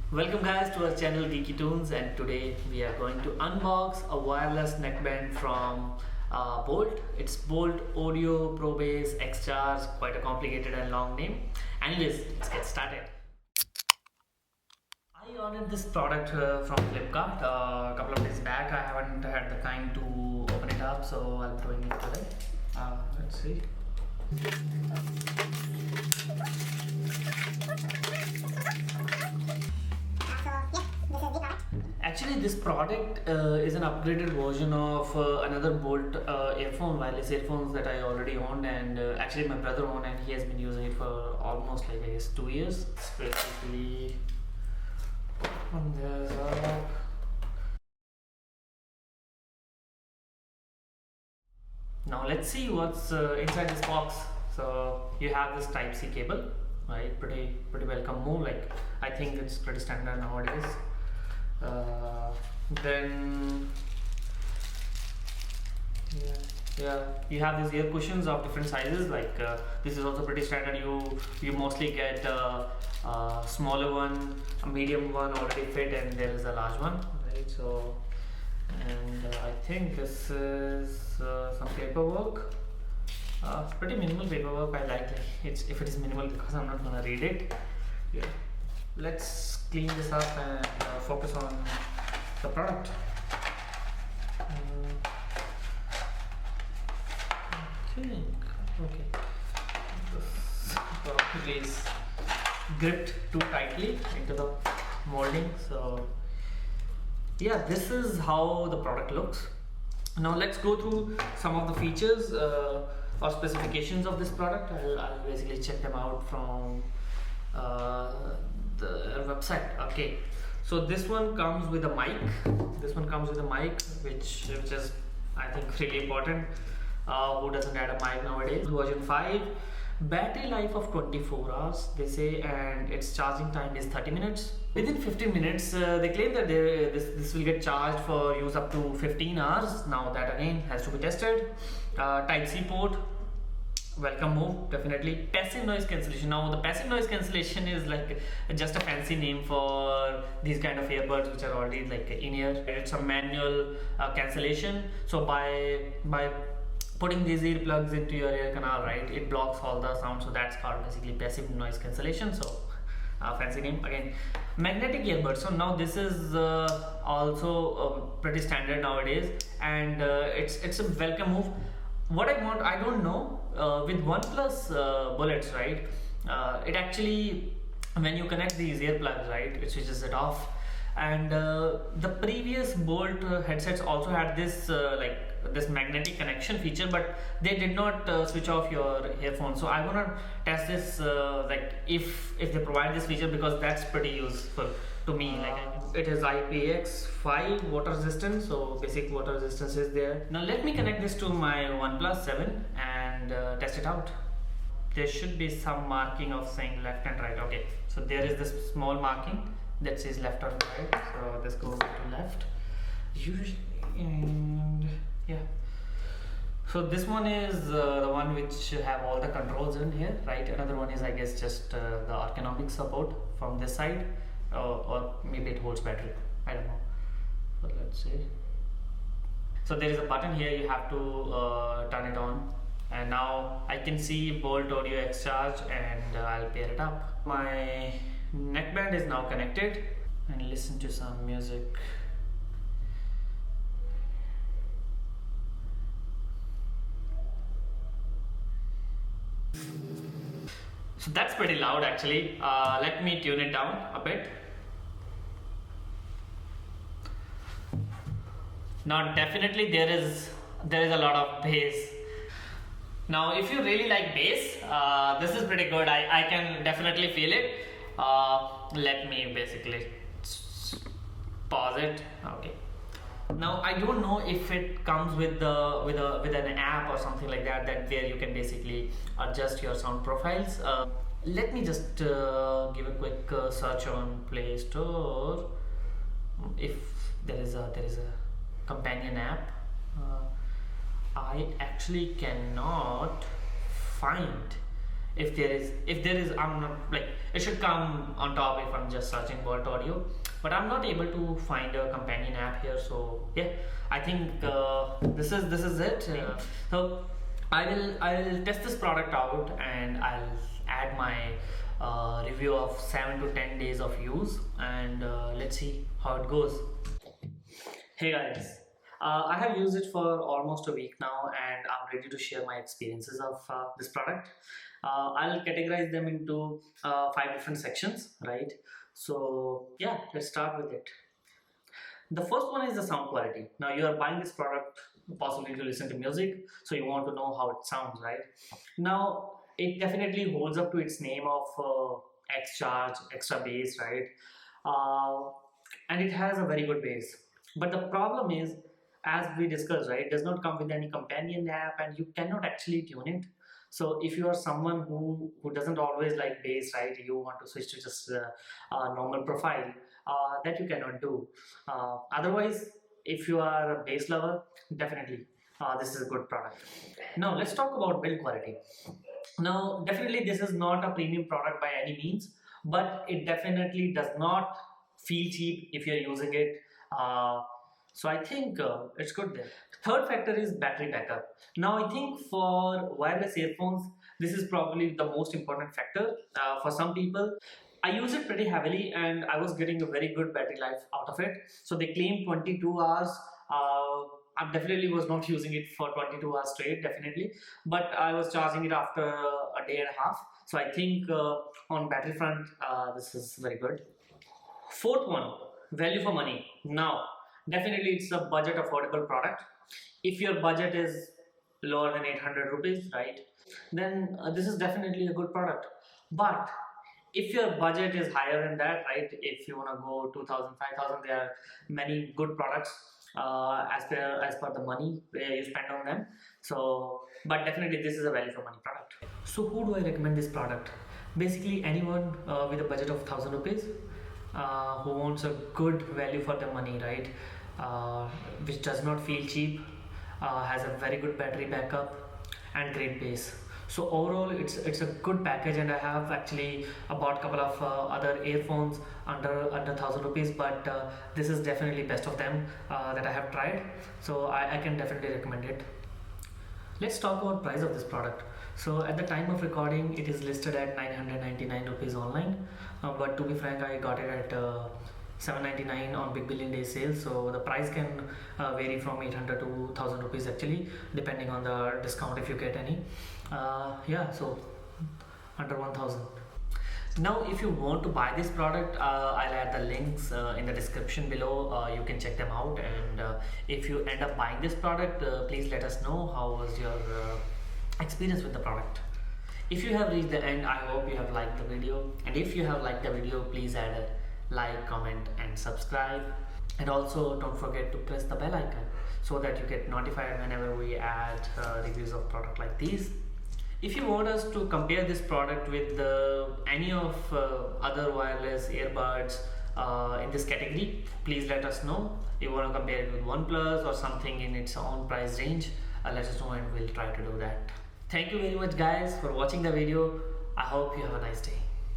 Welcome guys to our channel Geeky Tunes, and today we are going to unbox a wireless neckband from Bolt. It's Bolt Audio Pro Bass X Charge, quite a complicated and long name. Anyways, let's get started. I ordered this product from Flipkart a couple of days back. I haven't had the time to open it up, so I'll be doing it today. Let's see. Actually, this product is an upgraded version of another Bolt wireless earphones that I already owned, and actually my brother owned, and he has been using it for almost like I guess 2 years. It's basically on this up. Now let's see what's inside this box. So you have this Type-C cable, right? Pretty welcome move. Like I think it's pretty standard nowadays. Then you have these ear cushions of different sizes. Like this is also pretty standard. You mostly get a smaller one, a medium one already fit, and there is a large one, right? So, and I think this is some paperwork. Pretty minimal paperwork. I like it if it is minimal because I'm not gonna read it. Yeah. Let's clean this up and focus on the product. Okay. This product is gripped too tightly into the molding. So yeah, this is how the product looks. Now let's go through some of the features or specifications of this product. I'll basically check them out from the website. Okay, so this one comes with a mic. Which is I think really important. Who doesn't have a mic nowadays? Version 5, battery life of 24 hours they say, and its charging time is 30 minutes. Within 15 minutes they claim that this will get charged for use up to 15 hours. Now that again has to be tested. Type-C port, welcome move, definitely. Passive noise cancellation. Now the passive noise cancellation is like just a fancy name for these kind of earbuds which are already like in-ear. It's a manual cancellation. So by putting these earplugs into your ear canal, right, it blocks all the sound. So that's called basically passive noise cancellation. So fancy name again. Magnetic earbuds. So now this is also pretty standard nowadays, and it's a welcome move. What I want, I don't know, with OnePlus bullets, right, it actually, when you connect these earplugs, right, it switches it off. And the previous Bolt headsets also had this this magnetic connection feature, but they did not switch off your earphones. So I want to test this like if they provide this feature, because that's pretty useful to me. Like it is IPX5 water resistant, so basic water resistance is there. Now let me connect this to my OnePlus 7 and test it out. There should be some marking of saying left and right. Okay, so there is this small marking that says left or right, so this goes to left usually. And yeah, so this one is the one which have all the controls in here, right? Another one is I guess just the ergonomic support from this side, or maybe it holds battery, I don't know, but let's see. So there is a button here, you have to turn it on, and now I can see Bolt Audio X Charge, and I'll pair it up. My neckband is now connected, and listen to some music. So that's pretty loud actually. Let me tune it down a bit. Now definitely there is a lot of bass. Now if you really like bass, this is pretty good. I can definitely feel it. Let me basically pause it. Okay. Now I don't know if it comes with an app or something like that where you can basically adjust your sound profiles. Let me just give a quick search on Play Store if there is a companion app. I actually cannot find if there is, I'm not like, it should come on top if I'm just searching Bolt Audio, but I'm not able to find a companion app here. So yeah, I think this is it. So I'll test this product out, and I'll add my review of 7 to 10 days of use, and let's see how it goes. Hey guys, I have used it for almost a week now, and I'm ready to share my experiences of this product. I'll categorize them into 5 different sections, right? So yeah, let's start with it. The first one is the sound quality. Now you are buying this product possibly to listen to music, so you want to know how it sounds, right? Now it definitely holds up to its name of X charge, extra bass, right? Uh, and it has a very good bass. But the problem is, as we discussed, right, it does not come with any companion app, and you cannot actually tune it. So if you are someone who doesn't always like bass, right, you want to switch to just normal profile, that you cannot do. Otherwise, if you are a bass lover, definitely this is a good product. Now let's talk about build quality. Now definitely this is not a premium product by any means, but it definitely does not feel cheap if you're using it. So I think it's good there. Third factor is battery backup. Now I think for wireless earphones, this is probably the most important factor for some people. I use it pretty heavily, and I was getting a very good battery life out of it. So they claim 22 hours. I definitely was not using it for 22 hours straight, definitely, but I was charging it after a day and a half. So I think on battery front, this is very good. Fourth one, value for money. Now, definitely it's a budget affordable product. If your budget is lower than 800 rupees, right, then this is definitely a good product. But if your budget is higher than that, right, if you want to go 2000, 5000, there are many good products as per the money you spend on them. So, but definitely this is a value for money product. So who do I recommend this product? Basically anyone with a budget of 1000 rupees who wants a good value for the money, right, which does not feel cheap, has a very good battery backup and great bass. So overall it's a good package, and I have actually bought a couple of other earphones under 1000 rupees, but this is definitely best of them that I have tried, so I can definitely recommend it. Let's talk about price of this product. So at the time of recording, it is listed at 999 rupees online, but to be frank, I got it at 799 on Big Billion Day sale. So the price can vary from 800 to 1000 rupees actually, depending on the discount if you get any. Yeah, so under 1000. Now if you want to buy this product, I'll add the links in the description below. You can check them out, and if you end up buying this product, please let us know how was your experience with the product. If you have reached the end, I hope you have liked the video, and if you have liked the video, please add a like, comment and subscribe, and also don't forget to press the bell icon so that you get notified whenever we add reviews of product like these. If you want us to compare this product with any of other wireless earbuds in this category, please let us know. If you want to compare it with OnePlus or something in its own price range, let us know and we'll try to do that. Thank you very much guys for watching the video. I hope you have a nice day.